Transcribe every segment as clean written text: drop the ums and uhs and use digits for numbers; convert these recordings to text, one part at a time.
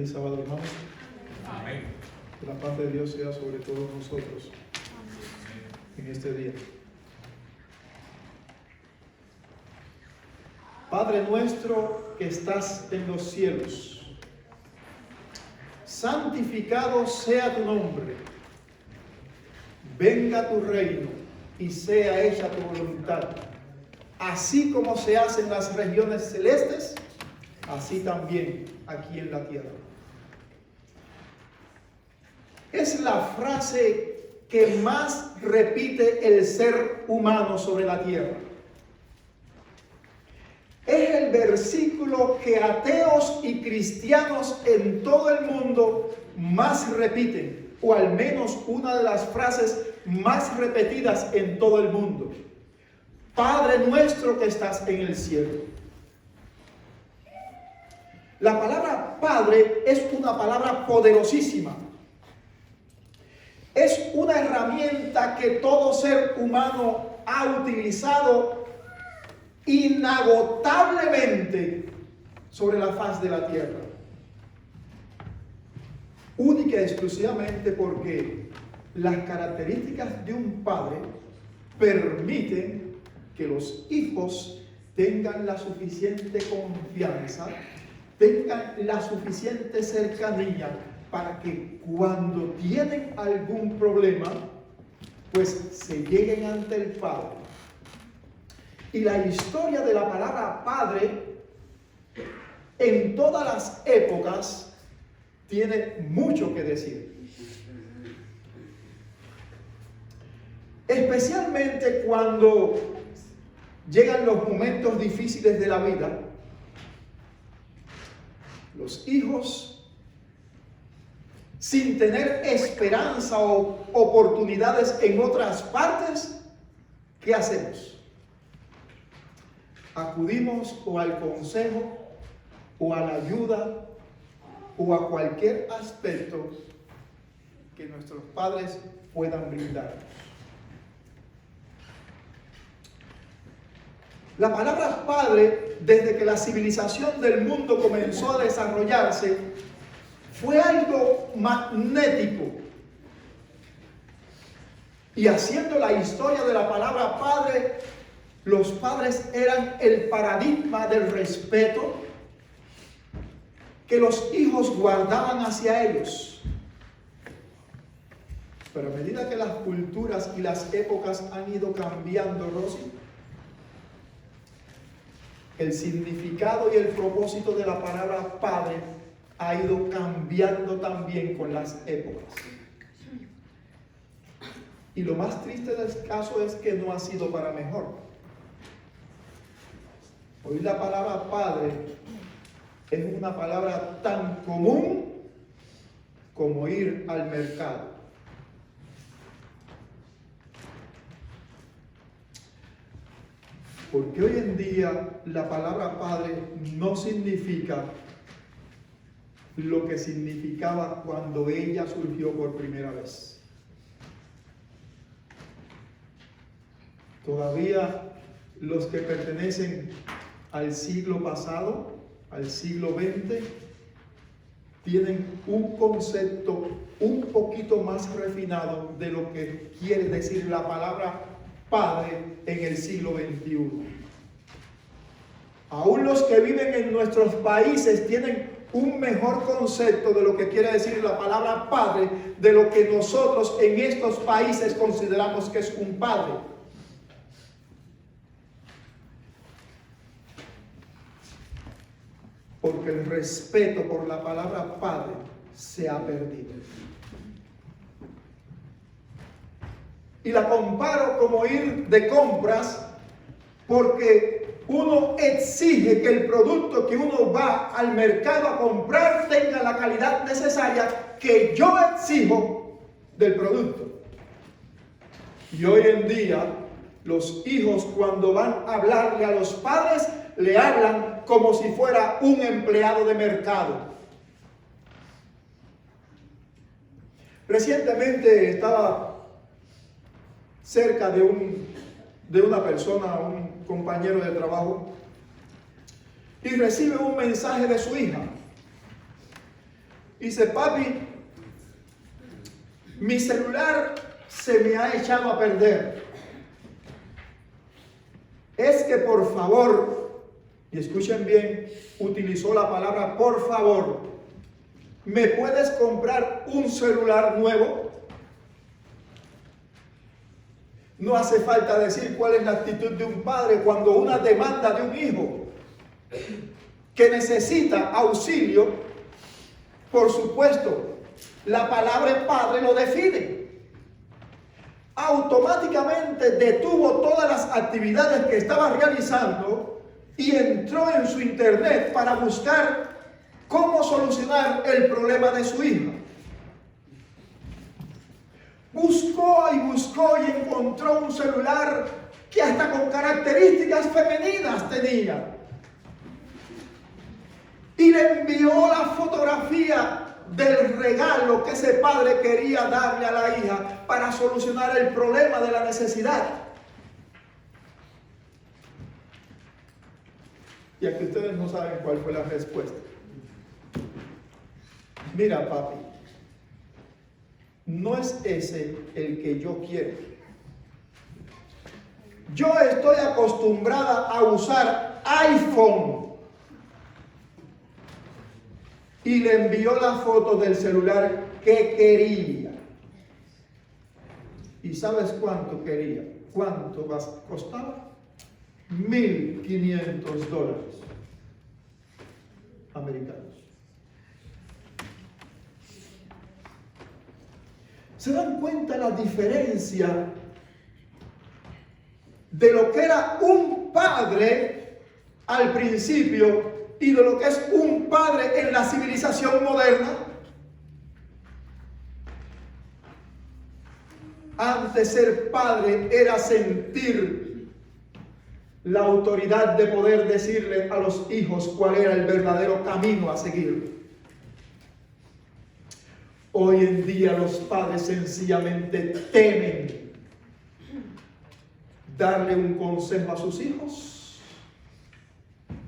Feliz sábado, hermanos. Amén. Que la paz de Dios sea sobre todos nosotros en este día. Padre nuestro que estás en los cielos, santificado sea tu nombre. Venga tu reino y sea hecha tu voluntad, así como se hace en las regiones celestes, así también aquí en la tierra. Es la frase que más repite el ser humano sobre la tierra. Es el versículo que ateos y cristianos en todo el mundo más repiten, o al menos una de las frases más repetidas en todo el mundo. Padre nuestro que estás en el cielo. La palabra Padre es una palabra poderosísima. Es una herramienta que todo ser humano ha utilizado inagotablemente sobre la faz de la tierra. Única y exclusivamente porque las características de un padre permiten que los hijos tengan la suficiente confianza, tengan la suficiente cercanía para que cuando tienen algún problema, pues se lleguen ante el Padre. Y la historia de la palabra Padre en todas las épocas tiene mucho que decir. Especialmente cuando llegan los momentos difíciles de la vida, los hijos, sin tener esperanza o oportunidades en otras partes, ¿qué hacemos? Acudimos o al consejo, o a la ayuda, o a cualquier aspecto que nuestros padres puedan brindarnos. La palabra padre, desde que la civilización del mundo comenzó a desarrollarse, fue algo magnético. Y haciendo la historia de la palabra padre, los padres eran el paradigma del respeto que los hijos guardaban hacia ellos. Pero a medida que las culturas y las épocas han ido cambiando, Rosy, el significado y el propósito de la palabra padre ha ido cambiando también con las épocas. Y lo más triste del caso es que no ha sido para mejor. Hoy la palabra padre es una palabra tan común como ir al mercado. Porque hoy en día la palabra padre no significa lo que significaba cuando ella surgió por primera vez. Todavía los que pertenecen al siglo pasado, al siglo XX, tienen un concepto un poquito más refinado de lo que quiere decir la palabra padre en el siglo XXI. Aún los que viven en nuestros países tienen un mejor concepto de lo que quiere decir la palabra padre de lo que nosotros en estos países consideramos que es un padre. Porque el respeto por la palabra padre se ha perdido. Y la comparo como ir de compras, porque uno exige que el producto que uno va al mercado a comprar tenga la calidad necesaria que yo exijo del producto. Y hoy en día, los hijos cuando van a hablarle a los padres, le hablan como si fuera un empleado de mercado. Recientemente estaba cerca de una persona, un compañero de trabajo, y recibe un mensaje de su hija. Dice, papi, mi celular se me ha echado a perder. Es que por favor, y escuchen bien, utilizó la palabra por favor, ¿me puedes comprar un celular nuevo? No hace falta decir cuál es la actitud de un padre cuando una demanda de un hijo que necesita auxilio. Por supuesto, la palabra padre lo define. Automáticamente detuvo todas las actividades que estaba realizando y entró en su internet para buscar cómo solucionar el problema de su hija. Buscó y buscó y encontró un celular que hasta con características femeninas tenía. Y le envió la fotografía del regalo que ese padre quería darle a la hija para solucionar el problema de la necesidad. Y aquí ustedes no saben cuál fue la respuesta. Mira, papi, no es ese el que yo quiero. Yo estoy acostumbrada a usar iPhone. Y le envió la foto del celular que quería. ¿Y sabes cuánto quería? ¿Cuánto costaba? $1,500 americanos. ¿Se dan cuenta la diferencia de lo que era un padre al principio y de lo que es un padre en la civilización moderna? Antes ser padre era sentir la autoridad de poder decirle a los hijos cuál era el verdadero camino a seguir. Hoy en día los padres sencillamente temen darle un consejo a sus hijos,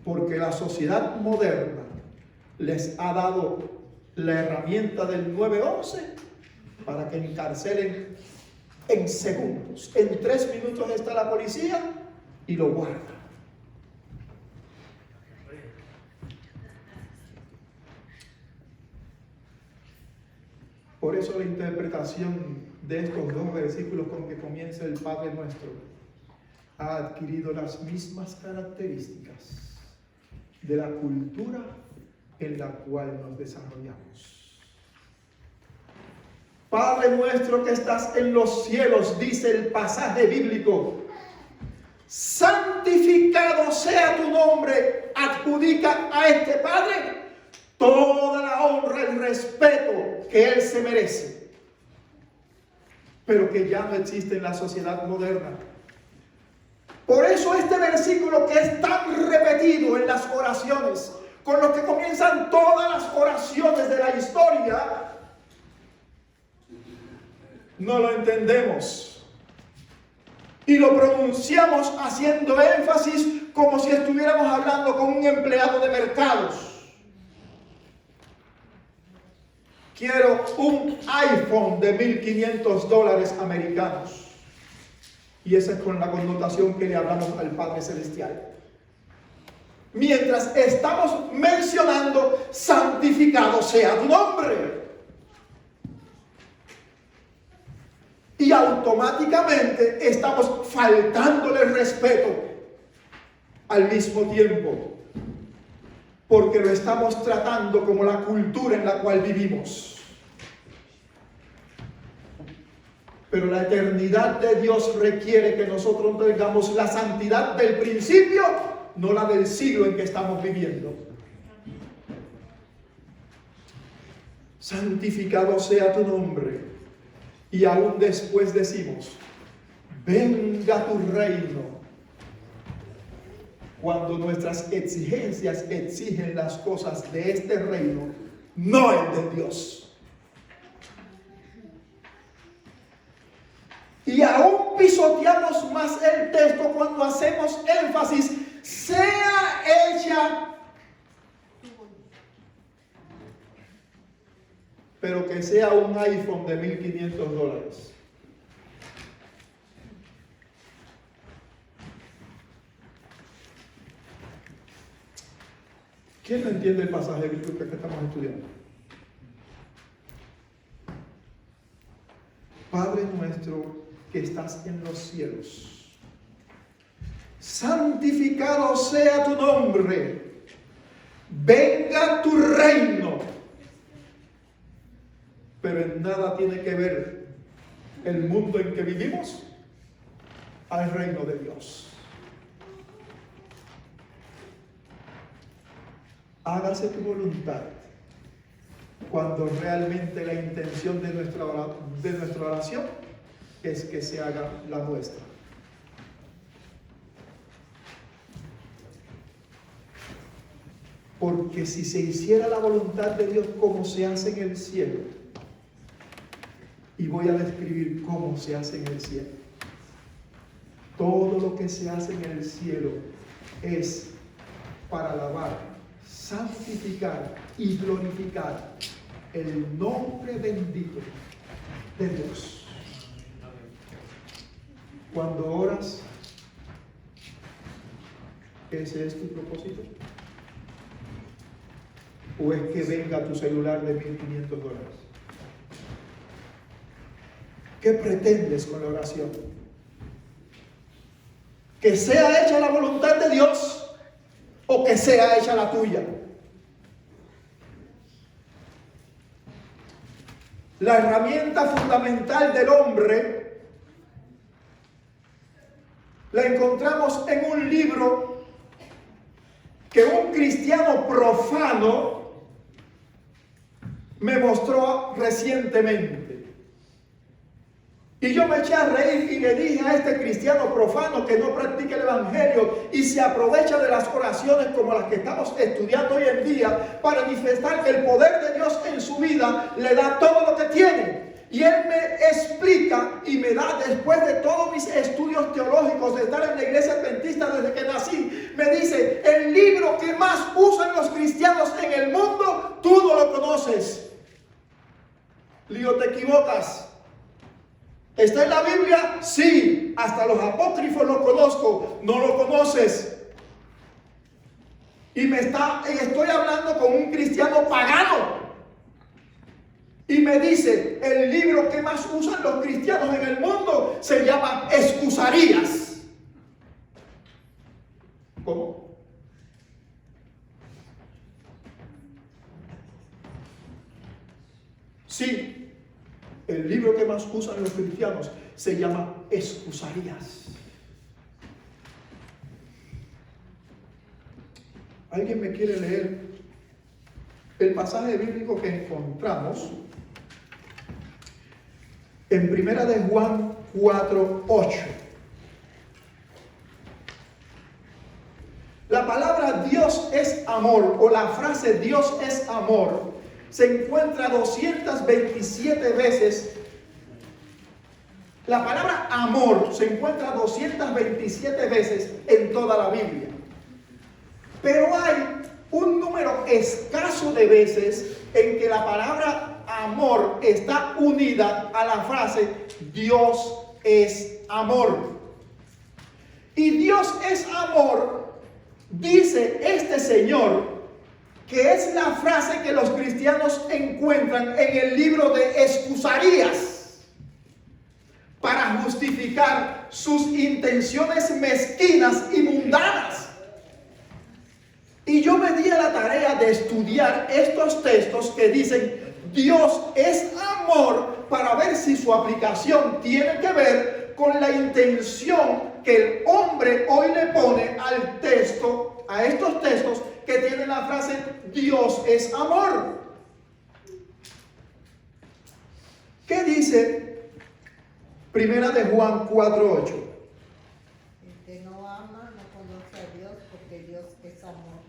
porque la sociedad moderna les ha dado la herramienta del 911 para que encarcelen en segundos. En 3 minutos está la policía y lo guarda. Por eso la interpretación de estos 2 versículos con que comienza el Padre Nuestro ha adquirido las mismas características de la cultura en la cual nos desarrollamos. Padre nuestro que estás en los cielos, dice el pasaje bíblico, santificado sea tu nombre, adjudica a este Padre toda la honra y respeto que Él se merece, pero que ya no existe en la sociedad moderna. Por eso este versículo que es tan repetido en las oraciones, con lo que comienzan todas las oraciones de la historia, no lo entendemos y lo pronunciamos haciendo énfasis como si estuviéramos hablando con un empleado de mercados. Quiero un iPhone de $1,500 americanos. Y esa es con la connotación que le hablamos al Padre Celestial. Mientras estamos mencionando, santificado sea tu nombre. Y automáticamente estamos faltándole respeto al mismo tiempo, porque lo estamos tratando como la cultura en la cual vivimos. Pero la eternidad de Dios requiere que nosotros tengamos la santidad del principio, no la del siglo en que estamos viviendo. Santificado sea tu nombre. Y aún después decimos, venga tu reino. Cuando nuestras exigencias exigen las cosas de este reino, no el de Dios. Y aún pisoteamos más el texto cuando hacemos énfasis, sea hecha pero que sea un iPhone de $1,500. ¿Quién no entiende el pasaje bíblico que estamos estudiando? Padre nuestro que estás en los cielos, santificado sea tu nombre, venga tu reino. Pero en nada tiene que ver el mundo en que vivimos al reino de Dios. Hágase tu voluntad cuando realmente la intención de nuestra oración es que se haga la nuestra. Porque si se hiciera la voluntad de Dios como se hace en el cielo, y voy a describir cómo se hace en el cielo. Todo lo que se hace en el cielo es para alabar, santificar y glorificar el nombre bendito de Dios. Cuando oras, ¿ese es tu propósito? ¿O es que venga tu celular de $1,500? ¿Qué pretendes con la oración? ¿Que sea hecha la voluntad de Dios o que sea hecha la tuya? La herramienta fundamental del hombre la encontramos en un libro que un cristiano profano me mostró recientemente. Y yo me eché a reír y le dije a este cristiano profano que no practica el evangelio y se aprovecha de las oraciones como las que estamos estudiando hoy en día para manifestar que el poder de Dios en su vida le da todo lo que tiene. Y él me explica y me da, después de todos mis estudios teológicos, de estar en la iglesia adventista desde que nací, me dice: el libro que más usan los cristianos en el mundo, tú no lo conoces. Le digo: te equivocas. ¿Está en la Biblia? Sí. Hasta los apócrifos lo conozco. No lo conoces. Y estoy hablando con un cristiano pagano. Y me dice: el libro que más usan los cristianos en el mundo se llama Excusarías. ¿Cómo? Sí. El libro que más usan los cristianos se llama Excusarías. ¿Alguien me quiere leer el pasaje bíblico que encontramos en Primera de Juan 4:8? La palabra Dios es amor, o la frase Dios es amor, se encuentra 227 veces. La palabra amor se encuentra 227 veces en toda la Biblia. Pero hay un número escaso de veces en que la palabra amor está unida a la frase Dios es amor. Y Dios es amor, dice este señor, que es la frase que los cristianos encuentran en el libro de Excusarías para justificar sus intenciones mezquinas y mundanas. Y yo me di a la tarea de estudiar estos textos que dicen Dios es amor, para ver si su aplicación tiene que ver con la intención que el hombre hoy le pone al texto, a estos textos que tienen la frase Dios es amor. ¿Qué dice Primera de Juan 4:8? El que no ama no conoce a Dios, porque Dios es amor.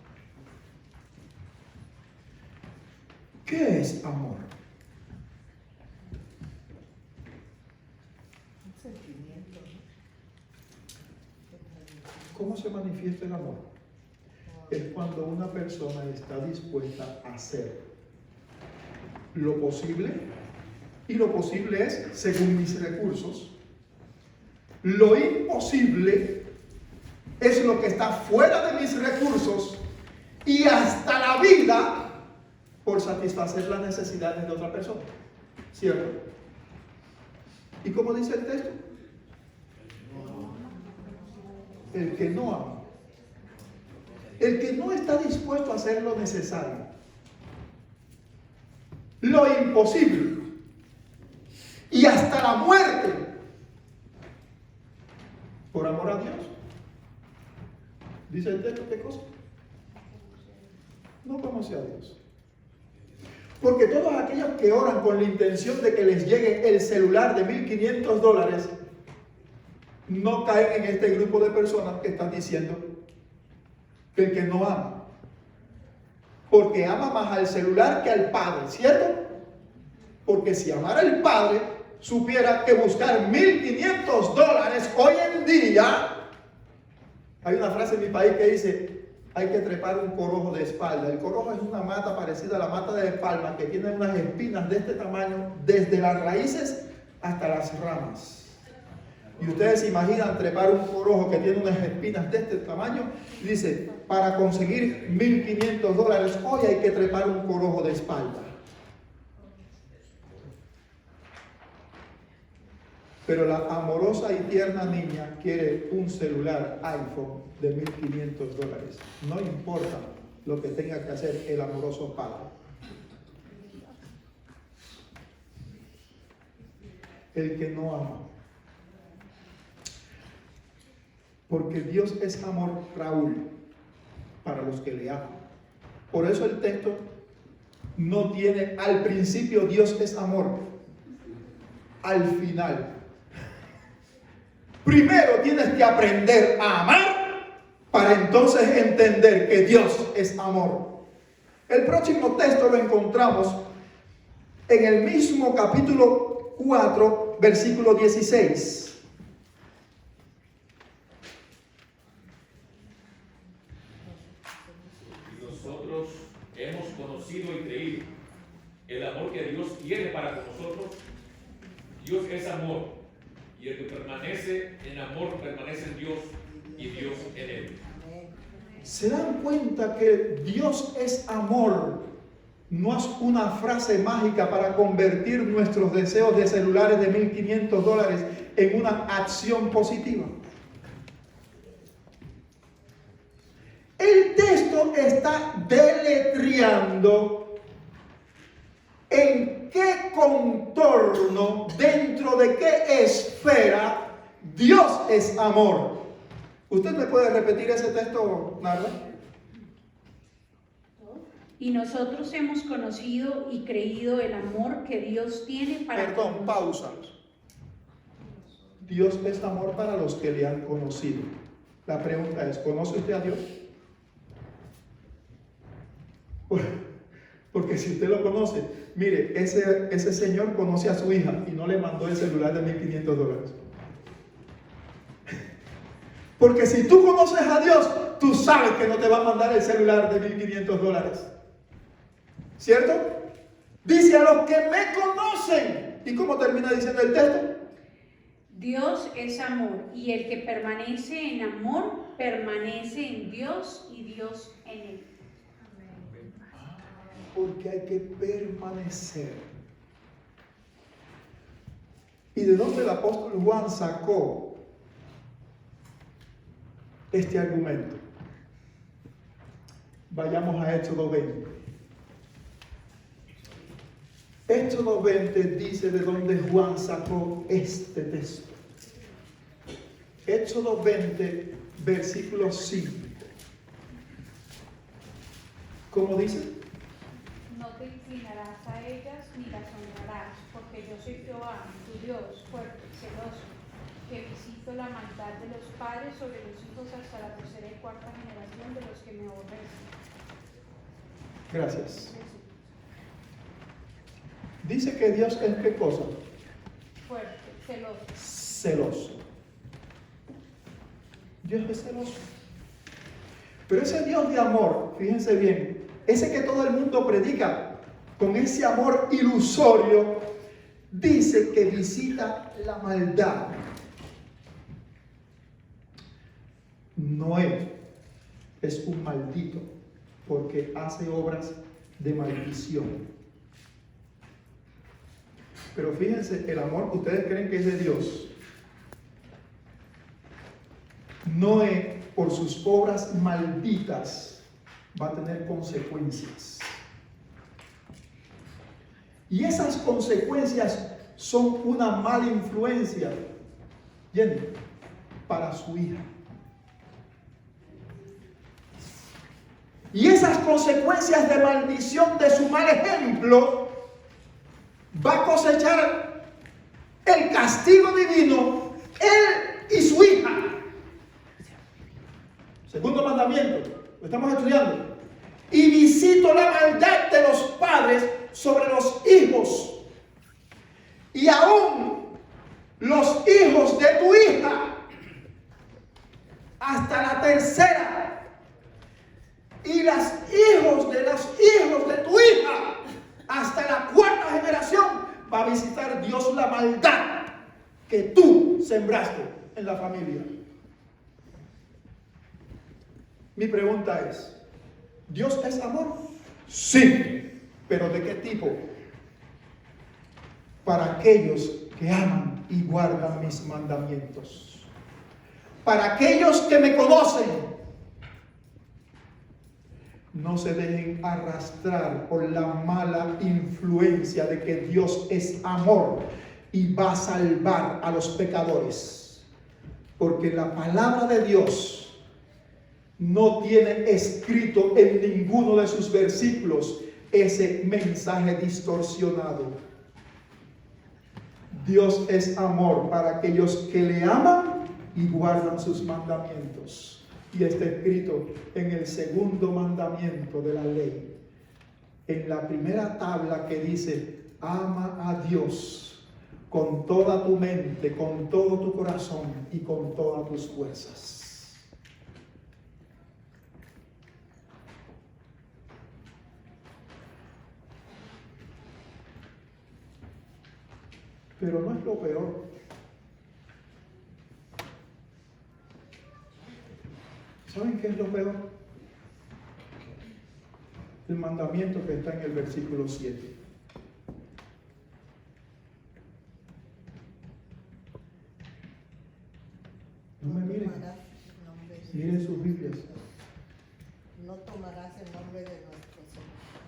¿Qué es amor? Un sentimiento, ¿no? ¿Cómo se manifiesta el amor? Es cuando una persona está dispuesta a hacer lo posible, y lo posible es según mis recursos. Lo imposible es lo que está fuera de mis recursos y hasta la vida por satisfacer las necesidades de otra persona. ¿Cierto? ¿Y cómo dice el texto? El que no ama. El que no está dispuesto a hacer lo necesario. Lo imposible. Y hasta la muerte. Por amor a Dios. Dice el texto, ¿qué cosa? No conoce a Dios. Porque todos aquellos que oran con la intención de que les llegue el celular de $1,500 no caen en este grupo de personas que están diciendo que el que no ama. Porque ama más al celular que al Padre, ¿cierto? Porque si amara al Padre, supiera que buscar $1,500 hoy en día. Hay una frase en mi país que dice: hay que trepar un corojo de espalda. El corojo es una mata parecida a la mata de palma que tiene unas espinas de este tamaño desde las raíces hasta las ramas. Y ustedes se imaginan trepar un corojo que tiene unas espinas de este tamaño. Y dice: para conseguir $1,500 hoy hay que trepar un corojo de espalda. Pero la amorosa y tierna niña quiere un celular iPhone de $1,500. No importa lo que tenga que hacer el amoroso padre. El que no ama. Porque Dios es amor, Raúl, para los que le aman. Por eso el texto no tiene al principio Dios es amor. Al final. Primero tienes que aprender a amar para entonces entender que Dios es amor. El próximo texto lo encontramos en el mismo capítulo 4, versículo 16. Y nosotros hemos conocido y creído el amor que Dios tiene para con nosotros. Dios es amor. Y el que permanece en amor, permanece en Dios y Dios en él. ¿Se dan cuenta que Dios es amor? No es una frase mágica para convertir nuestros deseos de celulares de $1,500 en una acción positiva. El texto está deletreando en qué contorno, dentro de qué esfera Dios es amor. ¿Usted me puede repetir ese texto, Narda? Y nosotros hemos conocido y creído el amor que Dios tiene para Perdón, con pausa. Dios es amor para los que le han conocido. La pregunta es, ¿conoce usted a Dios? Porque si usted lo conoce, mire, ese señor conoce a su hija y no le mandó el celular de $1,500. Porque si tú conoces a Dios, tú sabes que no te va a mandar el celular de $1,500. ¿Cierto? Dice: a los que me conocen. ¿Y cómo termina diciendo el texto? Dios es amor, y el que permanece en amor, permanece en Dios y Dios en él. Porque hay que permanecer. ¿Y de dónde el apóstol Juan sacó este argumento? Vayamos a Éxodo 20. Éxodo 20 dice de dónde Juan sacó este texto. Éxodo 20, versículo 5. ¿Cómo dice? No te inclinarás a ellas ni las honrarás, porque yo soy Jehová, tu Dios, fuerte, celoso, que visito la maldad de los padres sobre los hijos hasta la tercera y cuarta generación de los que me aborrecen. Gracias. Dice que Dios es ¿qué cosa? Fuerte, celoso. Celoso. Dios es celoso. Pero ese Dios de amor, fíjense bien, ese que todo el mundo predica, con ese amor ilusorio, dice que visita la maldad. Noé es un maldito porque hace obras de maldición. Pero fíjense, el amor que ustedes creen que es de Dios, Noé, por sus obras malditas, va a tener consecuencias. Y esas consecuencias son una mala influencia, Jenny, para su hija. Y esas consecuencias de maldición de su mal ejemplo va a cosechar el castigo divino, él y su hija. Segundo mandamiento, lo estamos estudiando. Y visito la maldad de los padres sobre los hijos, y aún los hijos de tu hija, hasta la tercera, y los hijos de tu hija, hasta la cuarta generación, va a visitar Dios la maldad que tú sembraste en la familia. Mi pregunta es, ¿Dios es amor? Sí, pero ¿de qué tipo? Para aquellos que aman y guardan mis mandamientos. Para aquellos que me conocen. No se dejen arrastrar por la mala influencia de que Dios es amor y va a salvar a los pecadores. Porque la palabra de Dios no tiene escrito en ninguno de sus versículos ese mensaje distorsionado. Dios es amor para aquellos que le aman y guardan sus mandamientos. Y está escrito en el segundo mandamiento de la ley, en la primera tabla que dice: ama a Dios con toda tu mente, con todo tu corazón y con todas tus fuerzas. Pero no es lo peor. ¿Saben qué es lo peor? El mandamiento que está en el versículo 7. No me miren. Miren sus Biblias. No tomarás el nombre de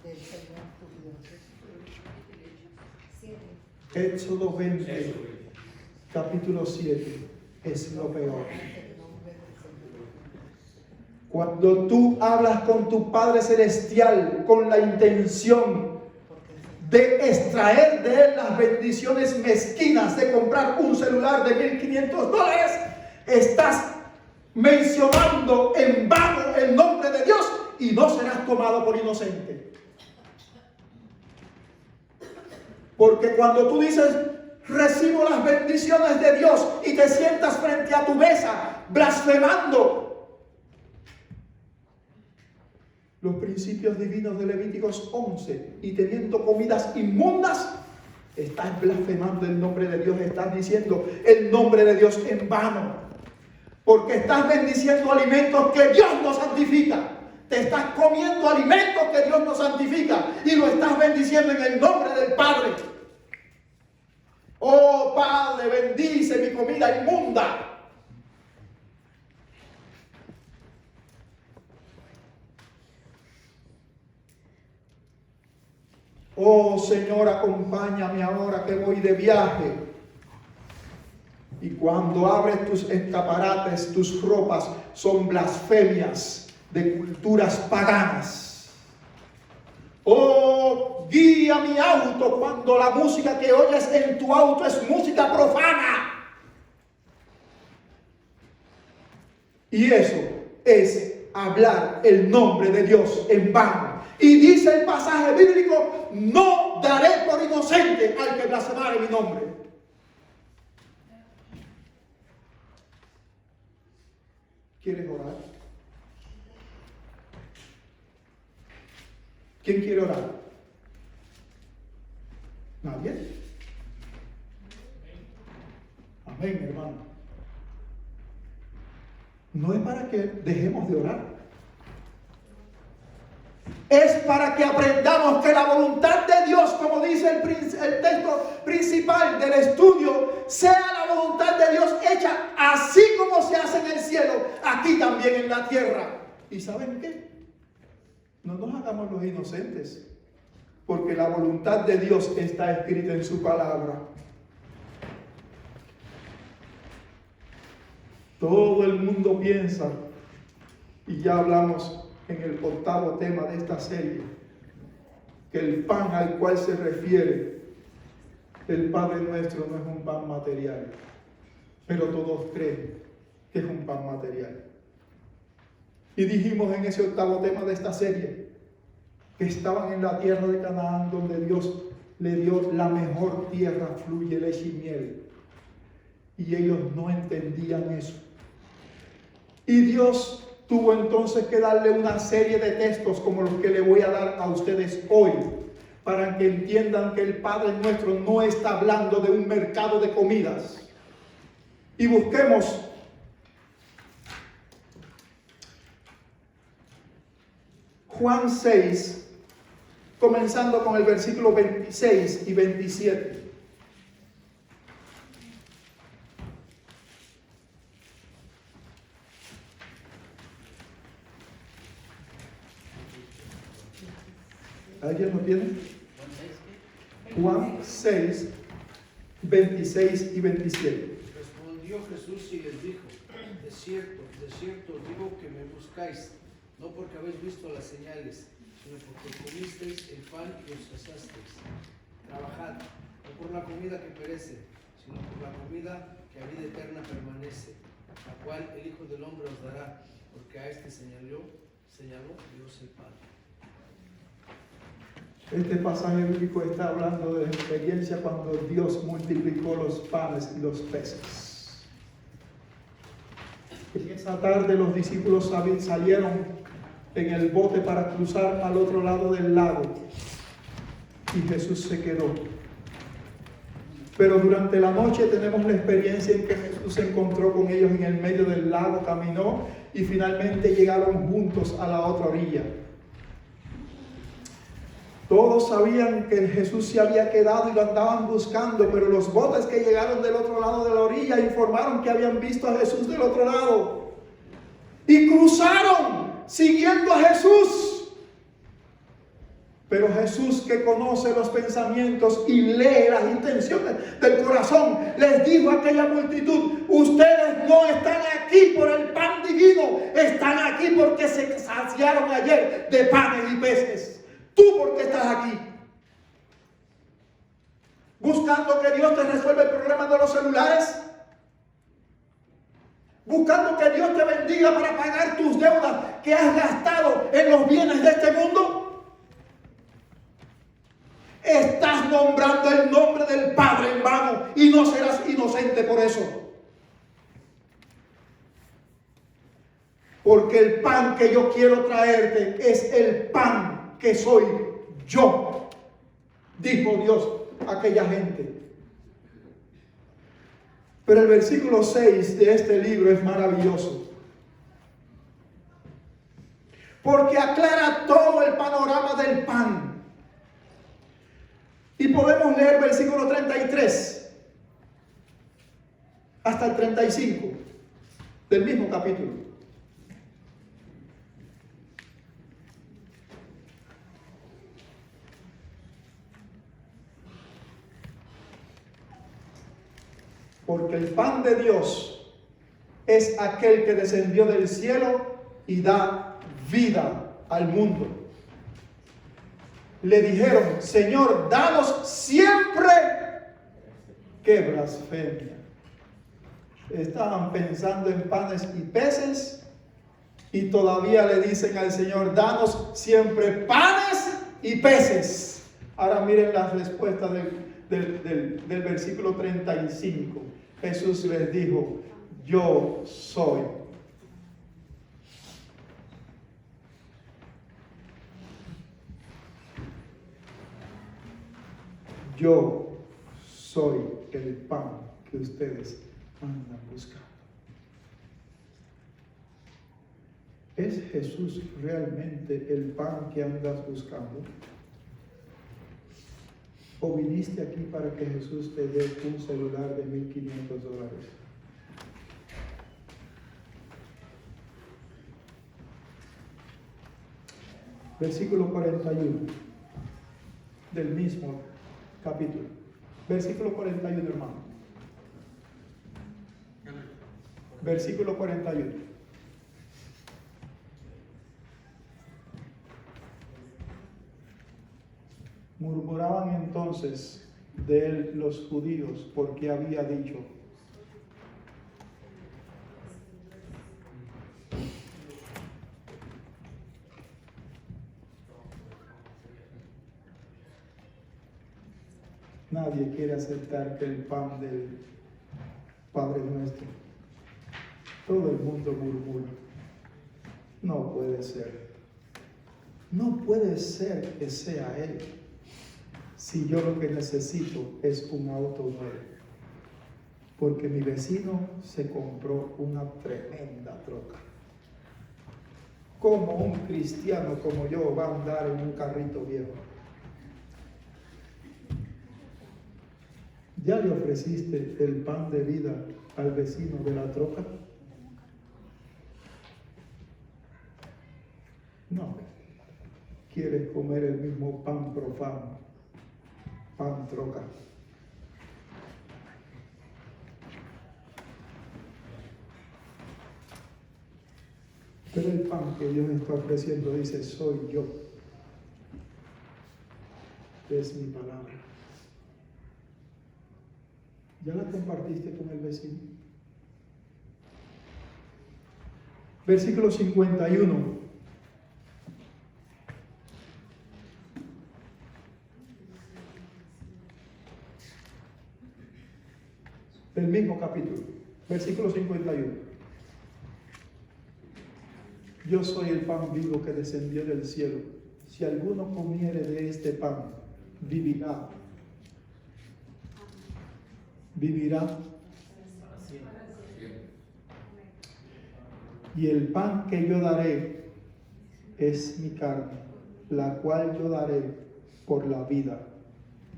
del Señor tu Dios. Éxodo 20, capítulo 7, es lo peor. Cuando tú hablas con tu Padre Celestial con la intención de extraer de él las bendiciones mezquinas de comprar un celular de $1,500, estás mencionando en vano el nombre de Dios y no serás tomado por inocente. Porque cuando tú dices recibo las bendiciones de Dios y te sientas frente a tu mesa blasfemando los principios divinos de Levíticos 11 y teniendo comidas inmundas, estás blasfemando el nombre de Dios, estás diciendo el nombre de Dios en vano, porque estás bendiciendo alimentos que Dios no santifica. Te estás comiendo alimentos que Dios no santifica y lo estás bendiciendo en el nombre del Padre. Oh Padre, bendice mi comida inmunda. Oh Señor, acompáñame ahora que voy de viaje. Y cuando abres tus escaparates, tus ropas son blasfemias de culturas paganas. Oh, guía mi auto cuando la música que oyes en tu auto es música profana. Y eso es hablar el nombre de Dios en vano. Y dice el pasaje bíblico: no daré por inocente al que blasfemare mi nombre. ¿Quieres orar? ¿Quién quiere orar? Nadie. Amén, hermano. No es para que dejemos de orar. Es para que aprendamos que la voluntad de Dios, como dice el texto principal del estudio, sea la voluntad de Dios hecha así como se hace en el cielo, aquí también en la tierra. ¿Y saben qué? No nos hagamos los inocentes, porque la voluntad de Dios está escrita en su palabra. Todo el mundo piensa, y ya hablamos en el 8º tema de esta serie, que el pan al cual se refiere el Padre nuestro no es un pan material, pero todos creen que es un pan material. Y dijimos en ese 8º tema de esta serie que estaban en la tierra de Canaán, donde Dios le dio la mejor tierra, fluye leche y miel, y ellos no entendían eso. Y Dios tuvo entonces que darle una serie de textos como los que le voy a dar a ustedes hoy, para que entiendan que el Padre nuestro no está hablando de un mercado de comidas. Y busquemos Juan 6, comenzando con el versículo 26 y 27. ¿Alguien lo tiene? Juan 6, 26 y 27. Respondió Jesús y les dijo: de cierto os digo que me buscáis, no porque habéis visto las señales, sino porque comisteis el pan y os saciasteis. Trabajad, no por la comida que perece, sino por la comida que a vida eterna permanece, la cual el Hijo del Hombre os dará, porque a este señaló Dios el Padre. Este pasaje bíblico está hablando de la experiencia cuando Dios multiplicó los panes y los peces. Y esa tarde los discípulos salieron en el bote para cruzar al otro lado del lago, y Jesús se quedó. Pero durante la noche tenemos la experiencia en que Jesús se encontró con ellos en el medio del lago, caminó y finalmente llegaron juntos a la otra orilla. Todos sabían que Jesús se había quedado y lo andaban buscando, pero los botes que llegaron del otro lado de la orilla informaron que habían visto a Jesús del otro lado. Y cruzaron siguiendo a Jesús. Pero Jesús, que conoce los pensamientos y lee las intenciones del corazón, les dijo a aquella multitud: ustedes no están aquí por el pan divino, están aquí porque se saciaron ayer de panes y peces. ¿Tú por qué estás aquí? ¿Buscando que Dios te resuelva el problema de los celulares? ¿Buscando que Dios te bendiga para pagar tus deudas que has gastado en los bienes de este mundo? Estás nombrando el nombre del Padre en vano y no serás inocente por eso. Porque el pan que yo quiero traerte es el pan que soy yo, dijo Dios a aquella gente. Pero el versículo 6 de este libro es maravilloso, porque aclara todo el panorama del pan. Y podemos leer versículo 33 hasta el 35 del mismo capítulo. Porque el pan de Dios es aquel que descendió del cielo y da vida al mundo. Le dijeron: Señor, danos siempre. ¡Qué blasfemia! Estaban pensando en panes y peces y todavía le dicen al Señor: danos siempre panes y peces. Ahora miren la respuesta del versículo 35. Jesús les dijo: yo soy. yo soy el pan que ustedes andan buscando. ¿Es Jesús realmente el pan que andas buscando? ¿O viniste aquí para que Jesús te dé un celular de $1,500? Versículo 41 del mismo capítulo. Versículo 41, hermano. Versículo 41. Murmuraban entonces de él los judíos porque había dicho: nadie quiere aceptar que el pan del Padre nuestro. Todo el mundo murmura. No puede ser. No puede ser que sea Él. Si yo lo que necesito es un auto nuevo. Porque mi vecino se compró una tremenda troca. ¿Cómo un cristiano como yo va a andar en un carrito viejo? ¿Ya le ofreciste el pan de vida al vecino de la troca? No. Quieres comer el mismo pan profano, pan troca. Pero el pan que Dios está ofreciendo dice: soy yo. Es mi palabra. ¿Ya la compartiste con el vecino? Versículo 51. Del mismo capítulo, versículo 51. Yo soy el pan vivo que descendió del cielo. Si alguno comiere de este pan, vivirá. Vivirá. Y el pan que yo daré es mi carne, la cual yo daré por la vida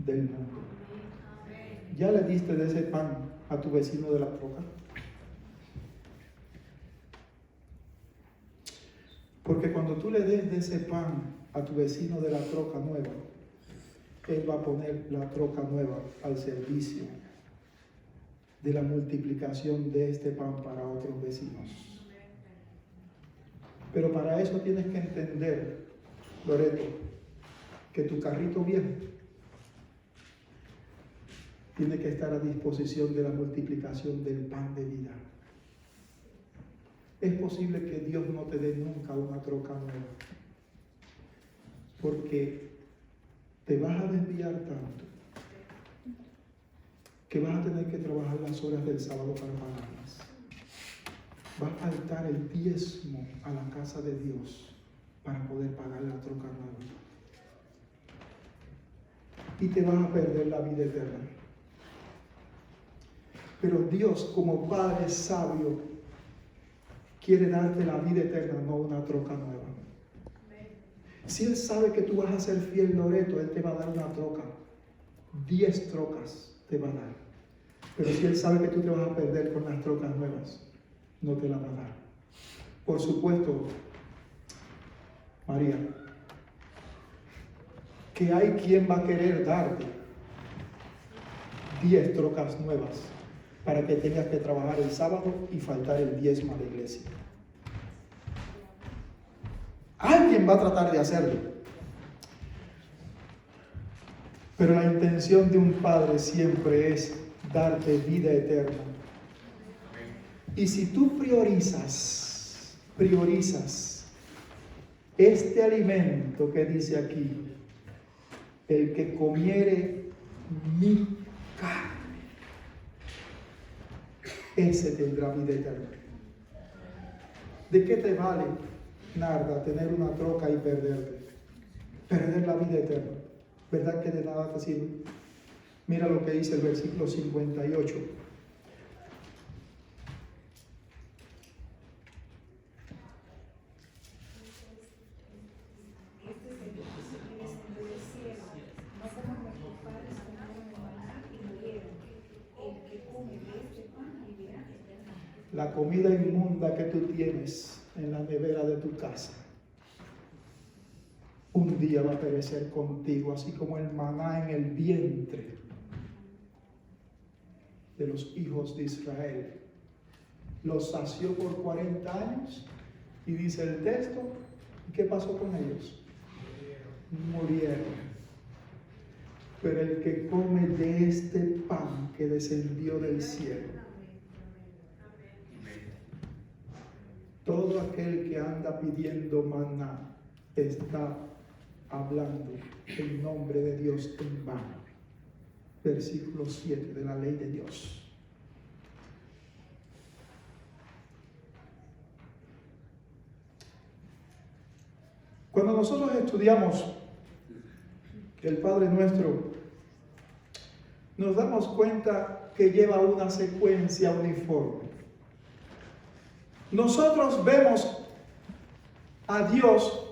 del mundo. ¿Ya le diste de ese pan a tu vecino de la troca? Porque cuando tú le des de ese pan a tu vecino de la troca nueva, él va a poner la troca nueva al servicio de la multiplicación de este pan para otros vecinos. Pero para eso tienes que entender, Loreto, que tu carrito viejo tiene que estar a disposición de la multiplicación del pan de vida. Es posible que Dios no te dé nunca una troca nueva, porque te vas a desviar tanto que vas a tener que trabajar las horas del sábado para pagarlas. Vas a faltar el diezmo a la casa de Dios para poder pagar la troca nueva. Y te vas a perder la vida eterna. Pero Dios, como Padre sabio, quiere darte la vida eterna, no una troca nueva. Si Él sabe que tú vas a ser fiel, Loreto, Él te va a dar una troca. 10 trocas te va a dar. Pero si Él sabe que tú te vas a perder con las trocas nuevas, no te la va a dar. Por supuesto, María, que hay quien va a querer darte 10 trocas nuevas para que tengas que trabajar el sábado y faltar el diezmo a la iglesia. Alguien va a tratar de hacerlo. Pero la intención de un padre siempre es darte vida eterna. Y si tú priorizas este alimento que dice aquí, el que comiere mi carne, ese tendrá vida eterna. ¿De qué te vale, Narda, tener una troca y perderte? Perder la vida eterna. ¿Verdad que de nada te sirve? Mira lo que dice el versículo 58. La comida inmunda que tú tienes en la nevera de tu casa, un día va a perecer contigo, así como el maná en el vientre de los hijos de Israel. Los sació por 40 años y dice el texto, ¿qué pasó con ellos? Murieron. Pero el que come de este pan que descendió del cielo, todo aquel que anda pidiendo maná está hablando en nombre de Dios en vano. Versículo 7 de la ley de Dios. Cuando nosotros estudiamos el Padre Nuestro, nos damos cuenta que lleva una secuencia uniforme. Nosotros vemos a Dios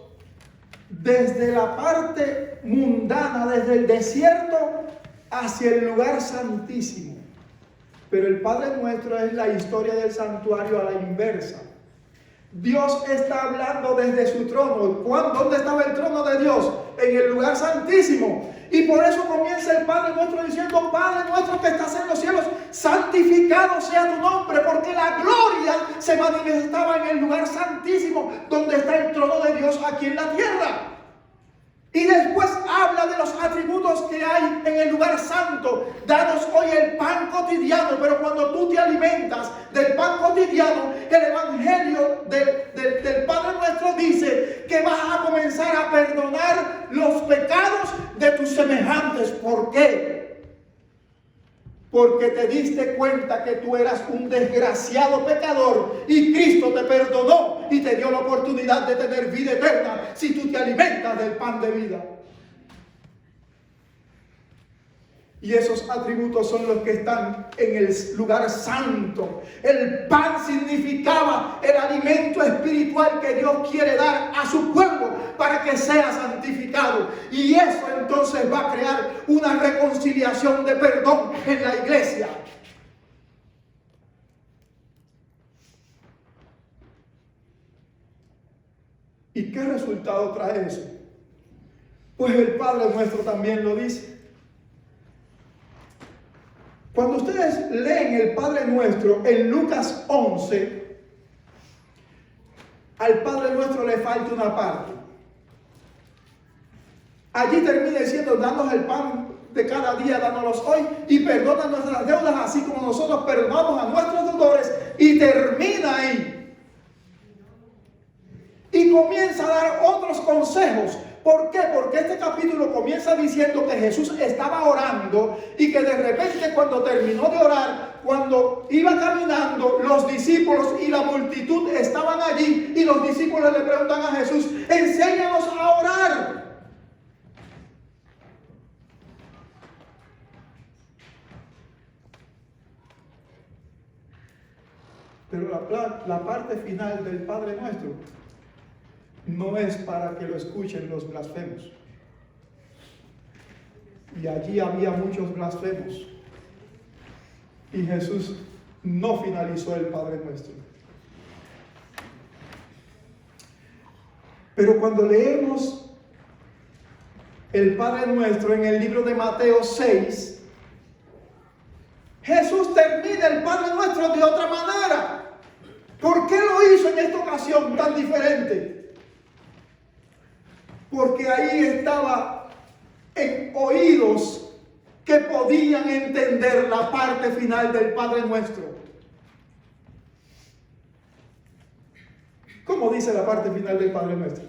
desde la parte mundana, desde el desierto hacia el lugar santísimo. Pero el Padre Nuestro es la historia del santuario a la inversa. Dios está hablando desde su trono. ¿Dónde estaba el trono de Dios? En el lugar santísimo. Y por eso comienza el Padre Nuestro diciendo: Padre nuestro que estás en los cielos, santificado sea tu nombre, porque la gloria se manifestaba en el lugar santísimo, donde está el trono de Dios aquí en la tierra. Y después habla de los atributos que hay en el lugar santo. Danos hoy el pan cotidiano. Pero cuando tú te alimentas del pan cotidiano, el evangelio del Padre Nuestro dice que vas a comenzar a perdonar los pecados de tus semejantes. ¿Por qué? Porque te diste cuenta que tú eras un desgraciado pecador y Cristo te perdonó y te dio la oportunidad de tener vida eterna si tú te alimentas del pan de vida. Y esos atributos son los que están en el lugar santo. El pan significaba el alimento espiritual que Dios quiere dar a su pueblo para que sea santificado. Y eso entonces va a crear una reconciliación de perdón en la iglesia. ¿Y qué resultado trae eso? Pues el Padre Nuestro también lo dice. Cuando ustedes leen el Padre Nuestro en Lucas 11, al Padre Nuestro le falta una parte. Allí termina diciendo: danos el pan de cada día, dánoslos hoy, y perdona nuestras deudas, así como nosotros perdonamos a nuestros deudores. Y termina ahí. Y comienza a dar otros consejos. ¿Por qué? Porque este capítulo comienza diciendo que Jesús estaba orando y que de repente, cuando terminó de orar, cuando iba caminando, los discípulos y la multitud estaban allí y los discípulos le preguntan a Jesús: enséñanos a orar. Pero la parte final del Padre Nuestro no es para que lo escuchen los blasfemos. Y allí había muchos blasfemos. Y Jesús no finalizó el Padre Nuestro. Pero cuando leemos el Padre Nuestro en el libro de Mateo 6, Jesús termina el Padre Nuestro de otra manera. ¿Por qué lo hizo en esta ocasión tan diferente? Porque ahí estaba en oídos que podían entender la parte final del Padre Nuestro. ¿Cómo dice la parte final del Padre Nuestro?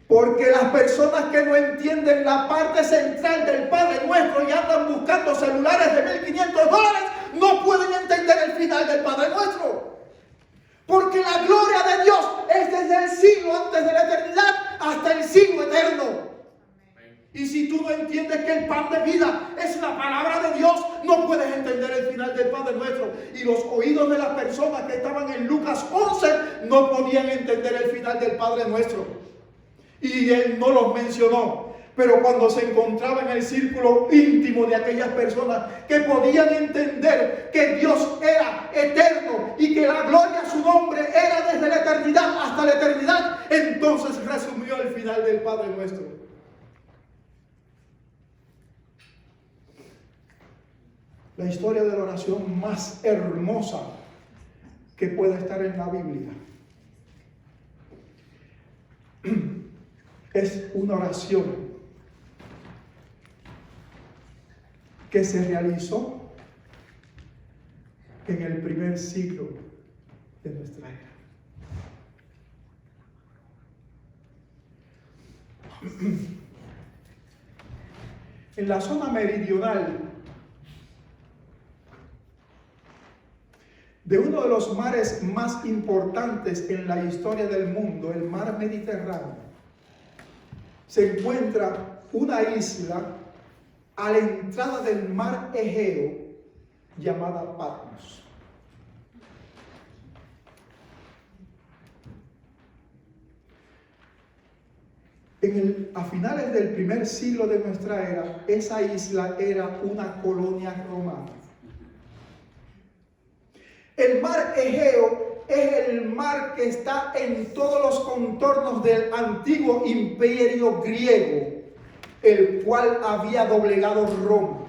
Porque las personas que no entienden la parte central del Padre Nuestro y andan buscando celulares de $1,500, no pueden entender el final del Padre Nuestro. Porque la gloria de Dios es desde el siglo antes de la eternidad hasta el siglo eterno. Y si tú no entiendes que el pan de vida es la palabra de Dios, no puedes entender el final del Padre Nuestro. Y los oídos de las personas que estaban en Lucas 11 no podían entender el final del Padre Nuestro. Y él no los mencionó. Pero cuando se encontraba en el círculo íntimo de aquellas personas que podían entender que Dios era eterno y que la gloria a su nombre era desde la eternidad hasta la eternidad, entonces resumió el final del Padre Nuestro. La historia de la oración más hermosa que puede estar en la Biblia es una oración que se realizó en el primer siglo de nuestra era. En la zona meridional de uno de los mares más importantes en la historia del mundo, el mar Mediterráneo, se encuentra una isla a la entrada del mar Egeo llamada Patmos. A finales del primer siglo de nuestra era, esa isla era una colonia romana. El mar Egeo es el mar que está en todos los contornos del antiguo imperio griego, el cual había doblegado Roma.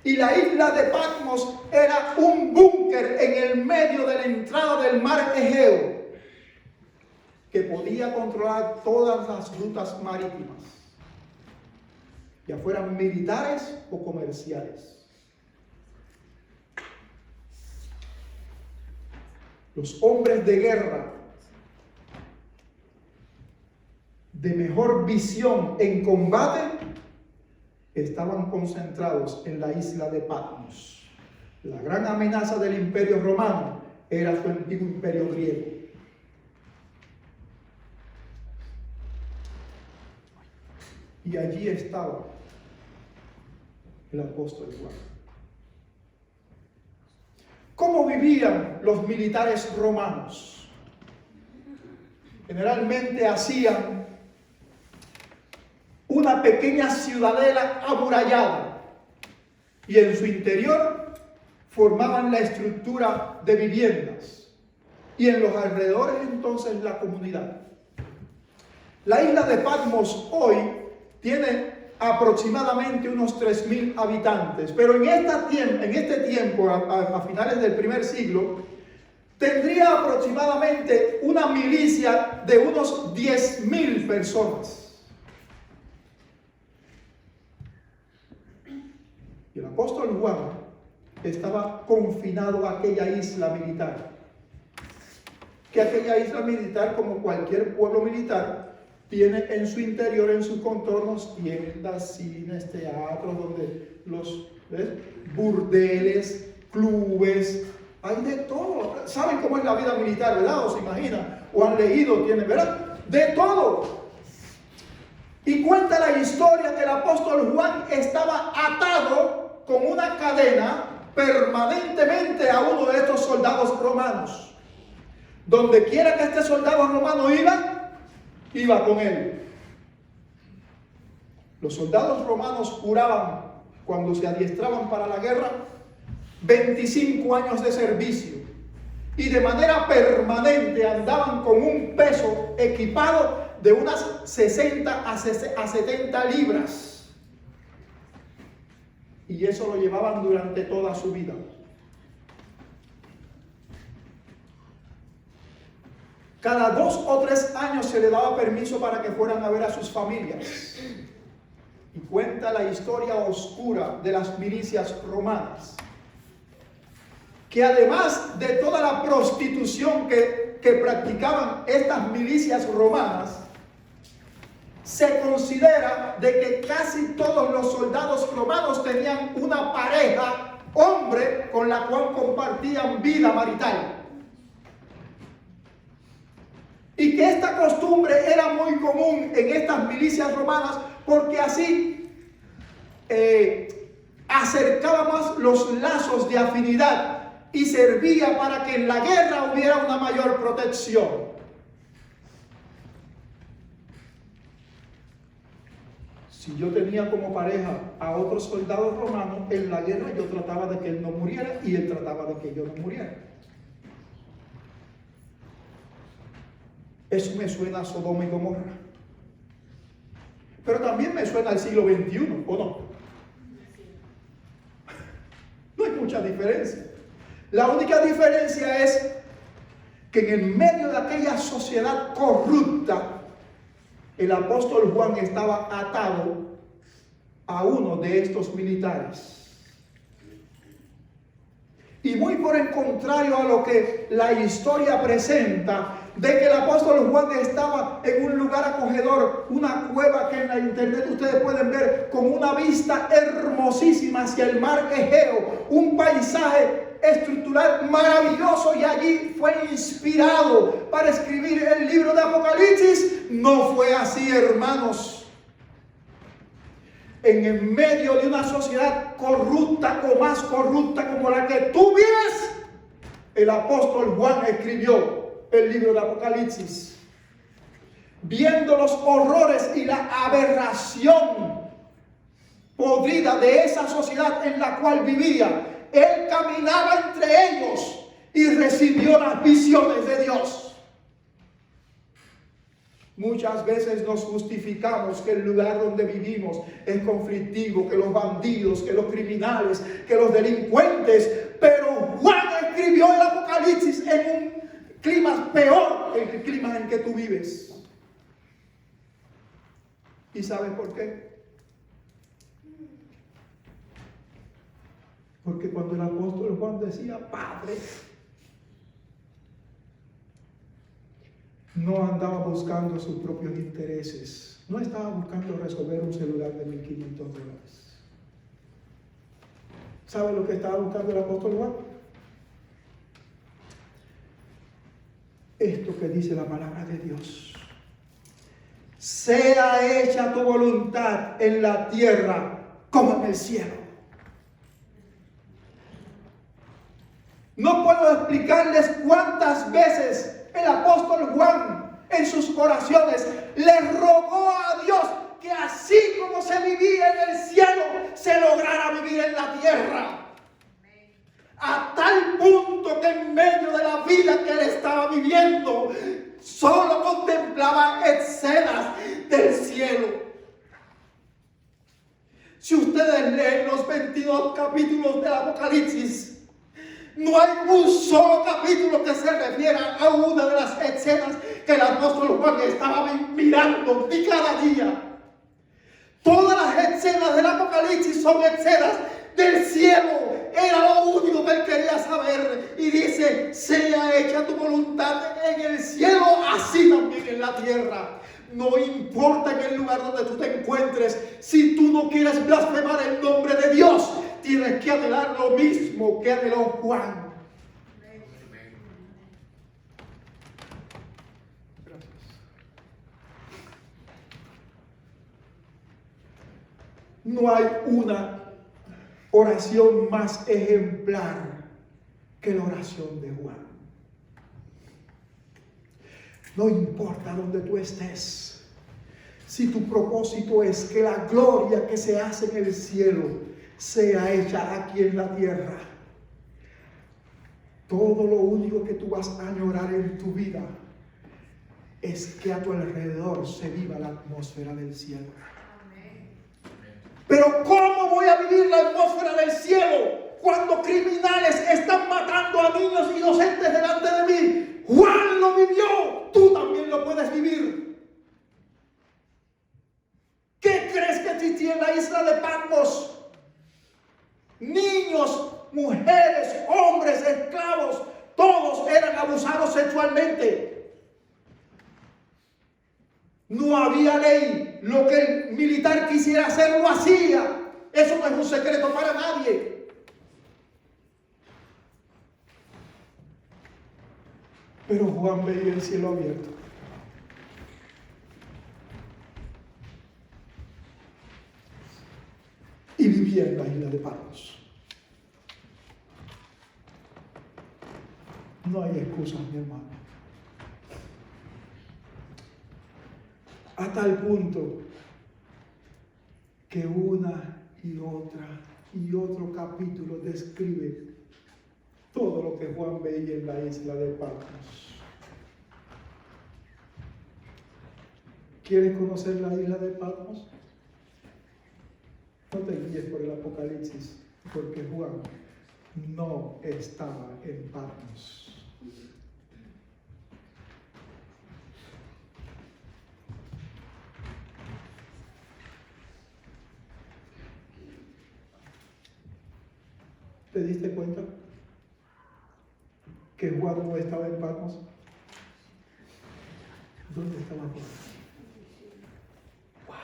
Y la isla de Patmos era un búnker en el medio de la entrada del mar Egeo, que podía controlar todas las rutas marítimas, ya fueran militares o comerciales. Los hombres de guerra de mejor visión en combate estaban concentrados en la isla de Patmos. La gran amenaza del imperio romano era su antiguo imperio griego. Y allí estaba el apóstol Juan. ¿Cómo vivían los militares romanos? Generalmente hacían una pequeña ciudadela amurallada y en su interior formaban la estructura de viviendas y en los alrededores entonces la comunidad. La isla de Patmos hoy tiene aproximadamente unos 3.000 habitantes, pero en este tiempo, a finales del primer siglo, tendría aproximadamente una milicia de unos 10.000 personas. Y el apóstol Juan estaba confinado a aquella isla militar. Que aquella isla militar, como cualquier pueblo militar, tiene en su interior, en sus contornos, tiendas, cines, teatros, donde burdeles, clubes, hay de todo. ¿Saben cómo es la vida militar, verdad? ¿O se imaginan? ¿O han leído? ¿Tienen, verdad? De todo. Y cuenta la historia que el apóstol Juan estaba atado con una cadena permanentemente a uno de estos soldados romanos. Donde quiera que este soldado romano iba con él. Los soldados romanos juraban, cuando se adiestraban para la guerra, 25 años de servicio. Y de manera permanente andaban con un peso equipado de unas 60 a 70 libras. Y eso lo llevaban durante toda su vida. Cada 2 o 3 años se le daba permiso para que fueran a ver a sus familias. Y cuenta la historia oscura de las milicias romanas, que además de toda la prostitución que practicaban estas milicias romanas, se considera de que casi todos los soldados romanos tenían una pareja, hombre, con la cual compartían vida marital. Y que esta costumbre era muy común en estas milicias romanas, porque así acercaba más los lazos de afinidad y servía para que en la guerra hubiera una mayor protección. Si yo tenía como pareja a otro soldado romano, en la guerra yo trataba de que él no muriera y él trataba de que yo no muriera. Eso me suena a Sodoma y Gomorra. Pero también me suena al siglo XXI, ¿o no? No hay mucha diferencia. La única diferencia es que en el medio de aquella sociedad corrupta, el apóstol Juan estaba atado a uno de estos militares. Y muy por el contrario a lo que la historia presenta, de que el apóstol Juan estaba en un lugar acogedor, una cueva que en la internet ustedes pueden ver con una vista hermosísima hacia el mar Egeo, un paisaje estructural maravilloso, y allí fue inspirado para escribir el libro de Apocalipsis. No fue así, hermanos. En el medio de una sociedad corrupta o más corrupta como la que tú vives, el apóstol Juan escribió el libro de Apocalipsis, viendo los horrores y la aberración podrida de esa sociedad en la cual vivía. Él caminaba entre ellos y recibió las visiones de Dios. Muchas veces nos justificamos que el lugar donde vivimos es conflictivo, que los bandidos, que los criminales, que los delincuentes, pero Juan escribió el Apocalipsis en un clima peor que el clima en que tú vives. ¿Y sabes por qué? Porque cuando el apóstol Juan decía Padre, no andaba buscando sus propios intereses. No estaba buscando resolver un celular de $1,500. ¿Sabe lo que estaba buscando el apóstol Juan? Esto que dice la palabra de Dios: sea hecha tu voluntad en la tierra como en el cielo. No puedo explicarles cuántas veces el apóstol Juan en sus oraciones le rogó a Dios que así como se vivía en el cielo, se lograra vivir en la tierra. A tal punto que en medio de la vida que él estaba viviendo, solo contemplaba escenas del cielo. Si ustedes leen los 22 capítulos del Apocalipsis, no hay un solo capítulo que se refiera a una de las escenas que el apóstol Juan estaba mirando de cada día. Todas las escenas del Apocalipsis son escenas del cielo. Era lo único que él quería saber. Y dice: sea hecha tu voluntad en el cielo, así también en la tierra. No importa en el lugar donde tú te encuentres, si tú no quieres blasfemar el nombre de Dios, tienes que anhelar lo mismo que anheló Juan. Gracias. No hay una oración más ejemplar que la oración de Juan. No importa donde tú estés, si tu propósito es que la gloria que se hace en el cielo sea hecha aquí en la tierra, todo lo único que tú vas a añorar en tu vida es que a tu alrededor se viva la atmósfera del cielo. Pero ¿cómo voy a vivir la atmósfera del cielo cuando criminales están matando a niños inocentes delante de mí? Juan lo vivió, tú también lo puedes vivir. ¿Qué crees que existía en la isla de Patmos? Niños, mujeres, hombres, esclavos, todos eran abusados sexualmente. No había ley. Lo que el militar quisiera hacer lo hacía. Eso no es un secreto para nadie. Pero Juan veía el cielo abierto. y vivía en la isla de Patmos. No hay excusas, mi hermano. A tal punto que una y otro capítulo describe todo lo que Juan veía en la isla de Patmos. ¿Quieres conocer la isla de Patmos? No te guíes por el Apocalipsis, porque Juan no estaba en Patmos. ¿Te diste cuenta que Juan no estaba en Patmos? ¿Dónde estaba Juan? ¡Wow!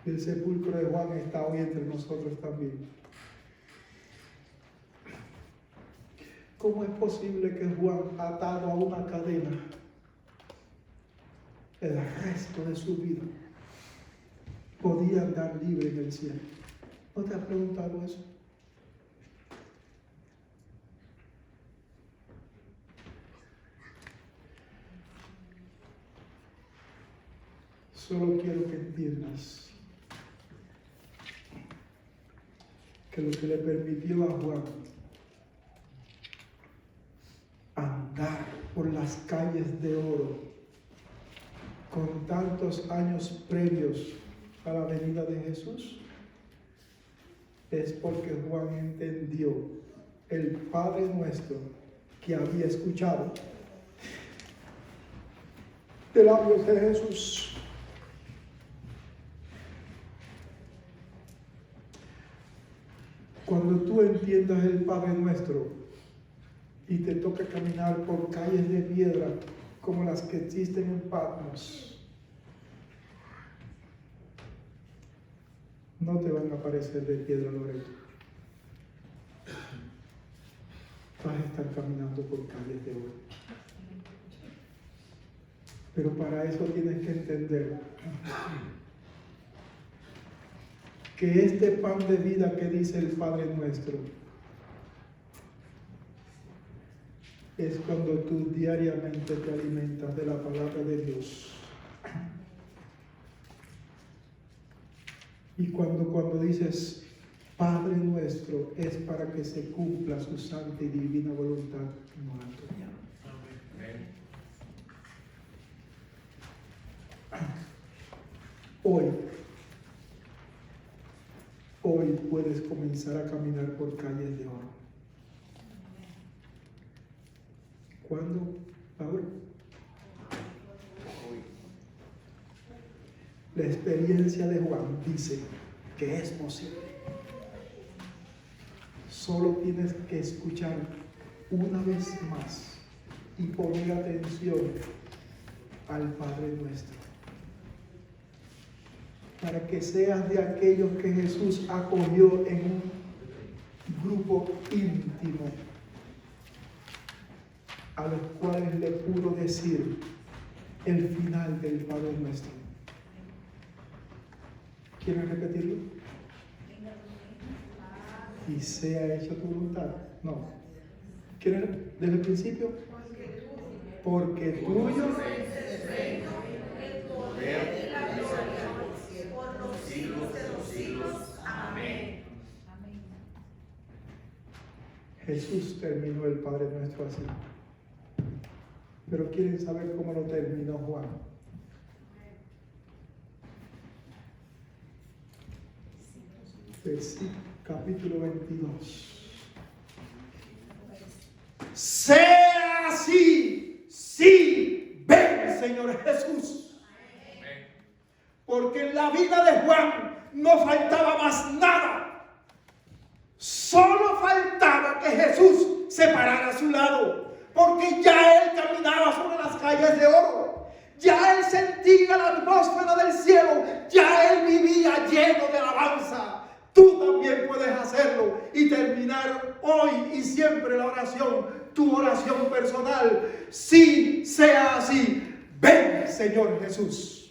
El sepulcro de Juan está hoy entre nosotros también. ¿Cómo es posible que Juan, atado a una cadena, el resto de su vida podía andar libre en el cielo? ¿No te has preguntado eso? Solo quiero que entiendas que lo que le permitió a Juan andar por las calles de oro con tantos años previos a la venida de Jesús es porque Juan entendió el Padre Nuestro que había escuchado de labios de Jesús. Cuando tú entiendas el Padre Nuestro y te toca caminar por calles de piedra como las que existen en Patmos, no te van a parecer de piedra, Loreto. Vas a estar caminando por calles de oro. Pero para eso tienes que entender que este pan de vida que dice el Padre Nuestro es cuando tú diariamente te alimentas de la palabra de Dios. Y cuando dices Padre Nuestro es para que se cumpla su santa y divina voluntad, no la tuya. Hoy puedes comenzar a caminar por calles de oro. ¿Cuándo? Ahora. La experiencia de Juan dice que es posible. Solo tienes que escuchar una vez más y poner atención al Padre Nuestro, para que seas de aquellos que Jesús acogió en un grupo íntimo, a los cuales le pudo decir el final del Padre Nuestro. ¿Quieren repetirlo? Y sea hecha tu voluntad. No. ¿Quieren desde el principio? Porque tuyo es el reino, el poder y la gloria por los siglos de los siglos. Amén. Jesús terminó el Padre Nuestro así. Pero quieren saber cómo lo terminó Juan. Capítulo 22. Sea así, sí, ven, Señor Jesús. Porque en la vida de Juan no faltaba más nada. Solo faltaba que Jesús se parara a su lado. Porque ya él caminaba sobre las calles de oro. Ya él sentía la atmósfera del cielo. Ya él vivía lleno de alabanza. Tú también puedes hacerlo y terminar hoy y siempre la oración, tu oración personal. Sí, sea así. Ven, Señor Jesús.